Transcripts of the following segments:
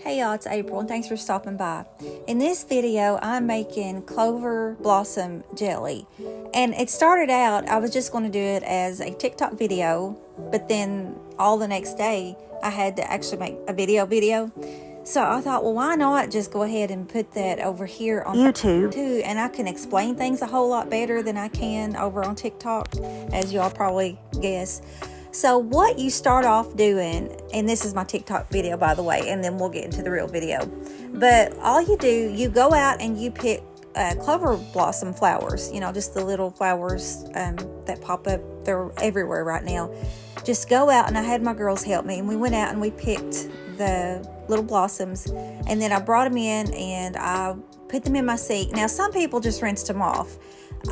Hey y'all, it's April and thanks for stopping by. In this video, I'm making Clover Blossom Jelly. And it started out, I was just going to do it as a TikTok video, but then all the next day, I had to actually make a video. So I thought, well, why not just go ahead and put that over here on YouTube too, and I can explain things a whole lot better than I can over on TikTok, as y'all probably guess. So what you start off doing, and this is my TikTok video, by the way, and then we'll get into the real video. But all you do, you go out and you pick Clover Blossom flowers, you know, just the little flowers that pop up. They're everywhere right now. Just go out, and I had my girls help me, and we went out and we picked the little blossoms, and then I brought them in and I put them in my sink. Now, some people just rinse them off.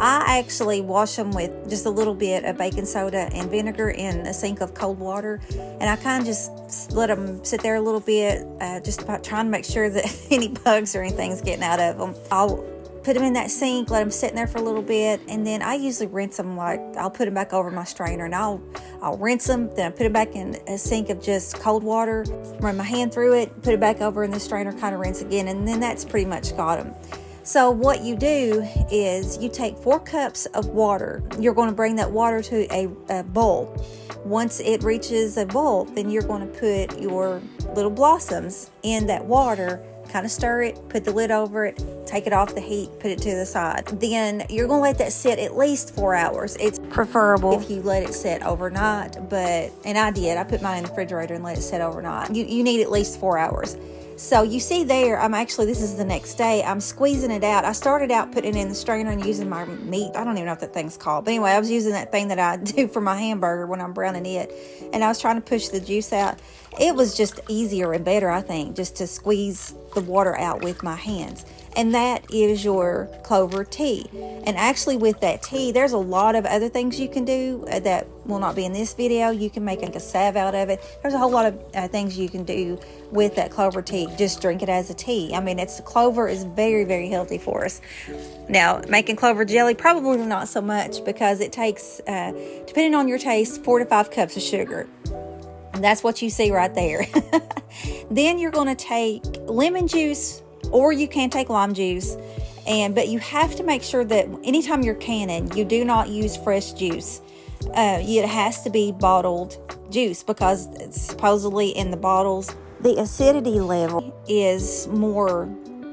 I actually wash them with just a little bit of baking soda and vinegar in a sink of cold water, and I kind of just let them sit there a little bit, just about trying to make sure that any bugs or anything's getting out of them. I'll put them in that sink, let them sit in there for a little bit, and then I usually rinse them. Like, I'll put them back over my strainer, and I'll rinse them, then I put it back in a sink of just cold water, run my hand through it, put it back over in the strainer, kind of rinse again, and then that's pretty much got them. So what you do is you take 4 cups of water. You're going to bring that water to a bowl. Once it reaches a bowl, then you're going to put your little blossoms in that water, kind of stir it, put the lid over it, take it off the heat, put it to the side. Then you're going to let that sit at least 4 hours. It's preferable if you let it sit overnight, and I did. I put mine in the refrigerator and let it sit overnight. You need at least 4 hours. So you see there, this is the next day, I'm squeezing it out. I started out putting it in the strainer and using my meat. I don't even know what that thing's called. But anyway, I was using that thing that I do for my hamburger when I'm browning it. And I was trying to push the juice out. It was just easier and better, I think, just to squeeze the water out with my hands. And that is your clover tea. And actually with that tea, there's a lot of other things you can do that will not be in this video. You can make a salve out of it. There's a whole lot of things you can do with that clover tea. Just drink it as a tea. I mean, clover is very, very healthy for us. Now, making clover jelly, probably not so much, because it takes, depending on your taste, 4 to 5 cups of sugar. And that's what you see right there. Then you're going to take lemon juice, or you can take lime juice, but you have to make sure that anytime you're canning, you do not use fresh juice. It has to be bottled juice, because supposedly in the bottles, the acidity level is more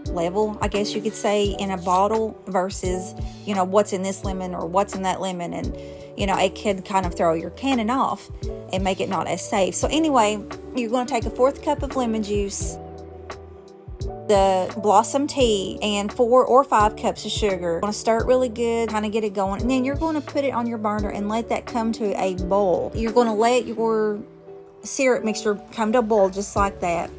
level, I guess you could say, in a bottle versus, what's in this lemon or what's in that lemon. And, it could kind of throw your canning off and make it not as safe. So anyway, you're going to take a 4th cup of lemon juice, the blossom tea, and 4 or 5 cups of sugar. You're going to stir it really good, kind of get it going, and then you're going to put it on your burner and let that come to a boil. You're going to let your syrup mixture come to a boil just like that.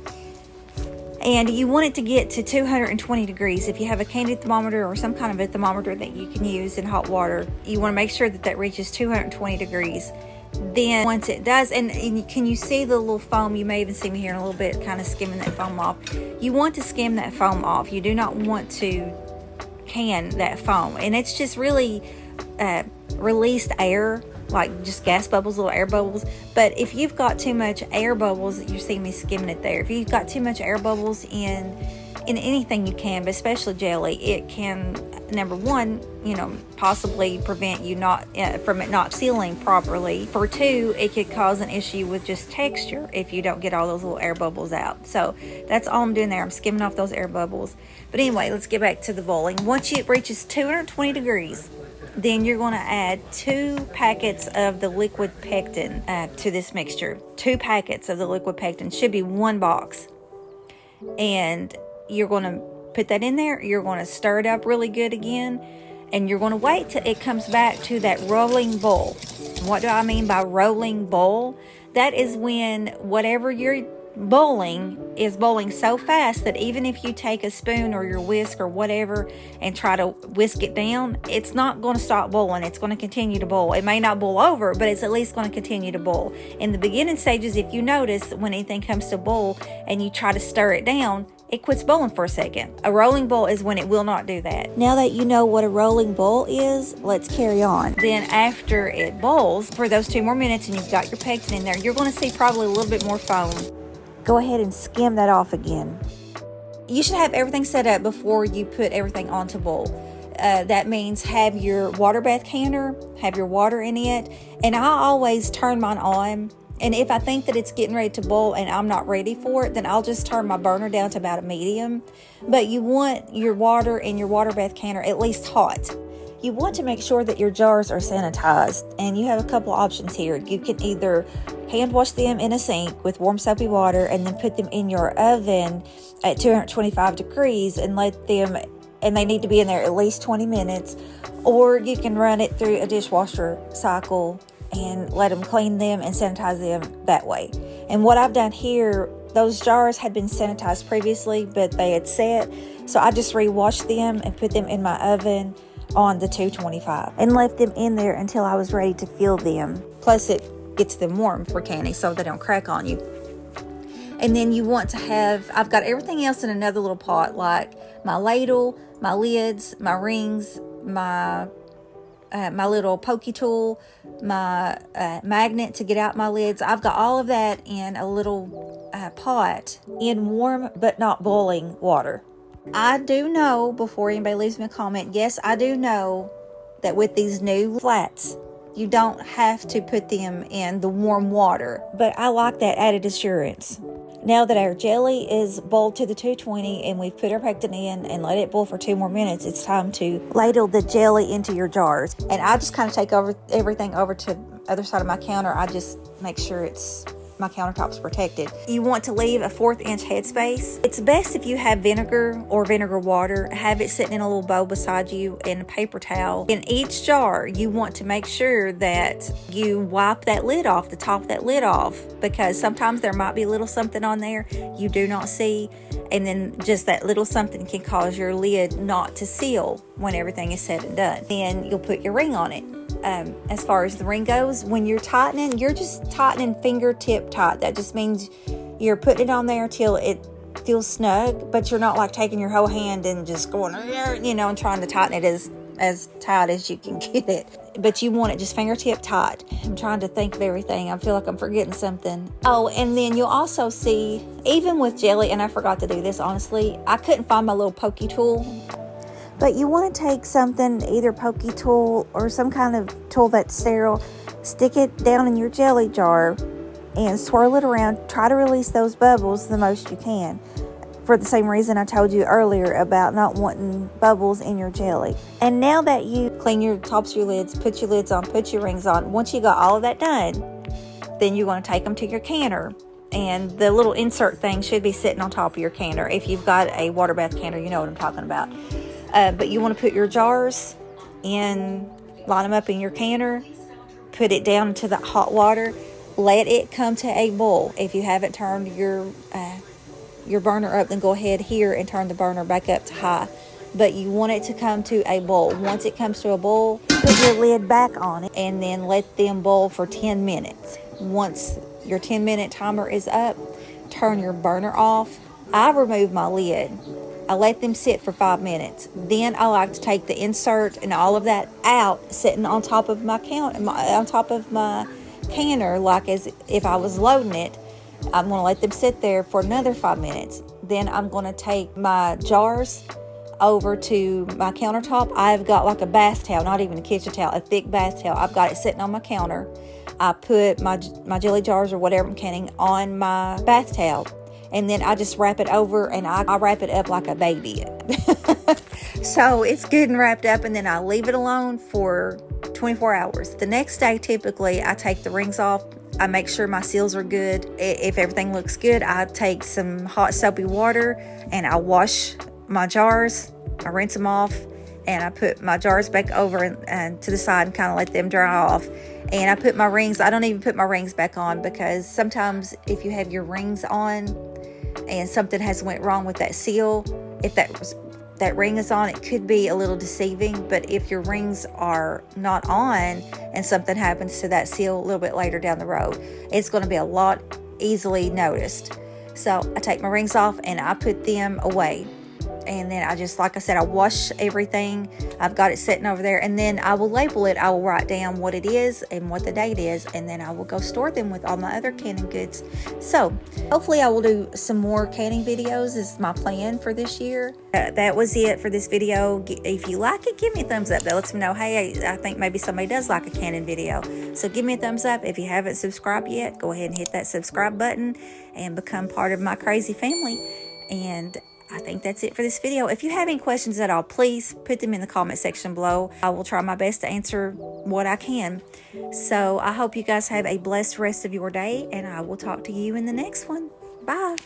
And you want it to get to 220 degrees. If you have a candy thermometer or some kind of a thermometer that you can use in hot water, you want to make sure that reaches 220 degrees. Then once it does, and can you see the little foam? You may even see me here in a little bit, kind of skimming that foam off. You want to skim that foam off. You do not want to can that foam. And it's just really released air, like just gas bubbles, little air bubbles. But if you've got too much air bubbles, you see me skimming it there. If you've got too much air bubbles in anything you can, but especially jelly, it can, number one, possibly prevent you from it not sealing properly. For 2, it could cause an issue with just texture if you don't get all those little air bubbles out. So that's all I'm doing there. I'm skimming off those air bubbles. But anyway, let's get back to the boiling. Once it reaches 220 degrees, then you're going to add 2 packets of the liquid pectin to this mixture. 2 packets of the liquid pectin. Should be 1 box. And you're going to put that in there. You're going to stir it up really good again. And you're going to wait till it comes back to that rolling boil. What do I mean by rolling boil? That is when whatever you're boiling is boiling so fast that even if you take a spoon or your whisk or whatever and try to whisk it down, it's not going to stop boiling. It's going to continue to boil. It may not boil over, but it's at least going to continue to boil. In the beginning stages, if you notice, when anything comes to boil and you try to stir it down, it quits boiling for a second. A rolling boil is when it will not do that. Now that you know what a rolling boil is, let's carry on. Then after it boils for those 2 more minutes and you've got your pectin in there, you're going to see probably a little bit more foam. go ahead and skim that off again. You should have everything set up before you put everything onto boil. That means have your water bath canner, have your water in it, and I always turn mine on. And if I think that it's getting ready to boil and I'm not ready for it, then I'll just turn my burner down to about a medium. But you want your water in your water bath canner at least hot. You want to make sure that your jars are sanitized, and you have a couple options here. You can either hand wash them in a sink with warm soapy water and then put them in your oven at 225 degrees and let them, and they need to be in there at least 20 minutes, or you can run it through a dishwasher cycle and let them clean them and sanitize them that way. And what I've done here, those jars had been sanitized previously, but they had set, so I just re-washed them and put them in my oven on the 225 and left them in there until I was ready to fill them. Plus it gets them warm for canning so they don't crack on you. And then you want to have, I've got everything else in another little pot, like my ladle, my lids, my rings, my little pokey tool, my magnet to get out my lids. I've got all of that in a little pot in warm but not boiling water. I do know, before anybody leaves me a comment, yes, I do know that with these new flats, you don't have to put them in the warm water, but I like that added assurance. Now that our jelly is boiled to the 220 and we've put our pectin in and let it boil for 2 more minutes, it's time to ladle the jelly into your jars. And I just kind of take everything over to the other side of my counter. I just make sure my countertop's protected. You want to leave a 1/4 inch headspace. It's best if you have vinegar or vinegar water, have it sitting in a little bowl beside you and a paper towel. In each jar, you want to make sure that you wipe that lid off, the top of that lid off, because sometimes there might be a little something on there you do not see, and then just that little something can cause your lid not to seal when everything is said and done. Then you'll put your ring on it. As far as the ring goes, when you're tightening, you're just tightening fingertip tight. That just means you're putting it on there till it feels snug, but you're not like taking your whole hand and just going, and trying to tighten it as tight as you can get it. But you want it just fingertip tight. I'm trying to think of everything. I feel like I'm forgetting something. Oh, and then you'll also see, even with jelly, and I forgot to do this, honestly, I couldn't find my little pokey tool. But you want to take something, either pokey tool or some kind of tool that's sterile, stick it down in your jelly jar and swirl it around. Try to release those bubbles the most you can, for the same reason I told you earlier about not wanting bubbles in your jelly. And now that you clean your tops of your lids, put your lids on, put your rings on, once you got all of that done, then you're going to take them to your canner. And the little insert thing should be sitting on top of your canner. If you've got a water bath canner, you know what I'm talking about. But you want to put your jars in, line them up in your canner, put it down into the hot water, let it come to a boil. If you haven't turned your burner up, then go ahead here and turn the burner back up to high. But you want it to come to a boil. Once it comes to a boil, put your lid back on it and then let them boil for 10 minutes. Once your 10-minute timer is up, turn your burner off. I remove my lid. I let them sit for 5 minutes. Then I like to take the insert and all of that out, sitting on top of my canner, like as if I was loading it. I'm going to let them sit there for another 5 minutes. Then I'm going to take my jars over to my countertop. I've got like a bath towel, not even a kitchen towel, a thick bath towel. I've got it sitting on my counter. I put my jelly jars or whatever I'm canning on my bath towel. And then I just wrap it over, and I wrap it up like a baby. So it's good and wrapped up, and then I leave it alone for 24 hours. The next day, typically, I take the rings off. I make sure my seals are good. If everything looks good, I take some hot soapy water, and I wash my jars. I rinse them off, and I put my jars back over and to the side and kind of let them dry off. And I put my rings, I don't even put my rings back on, because sometimes if you have your rings on and something has went wrong with that seal, if that ring is on, it could be a little deceiving. But if your rings are not on and something happens to that seal a little bit later down the road, it's going to be a lot easily noticed. So I take my rings off and I put them away. And then I just, like I said, I wash everything. I've got it sitting over there, and then I will label it. I will write down what it is and what the date is, and then I will go store them with all my other canning goods. So hopefully I will do some more canning videos is my plan for this year. That was it for this video. If you like it, give me a thumbs up. That lets me know, hey, I think maybe somebody does like a canning video. So give me a thumbs up. If you haven't subscribed yet, go ahead and hit that subscribe button and become part of my crazy family. And I think that's it for this video. If you have any questions at all, please put them in the comment section below. I will try my best to answer what I can. So I hope you guys have a blessed rest of your day, and I will talk to you in the next one. Bye.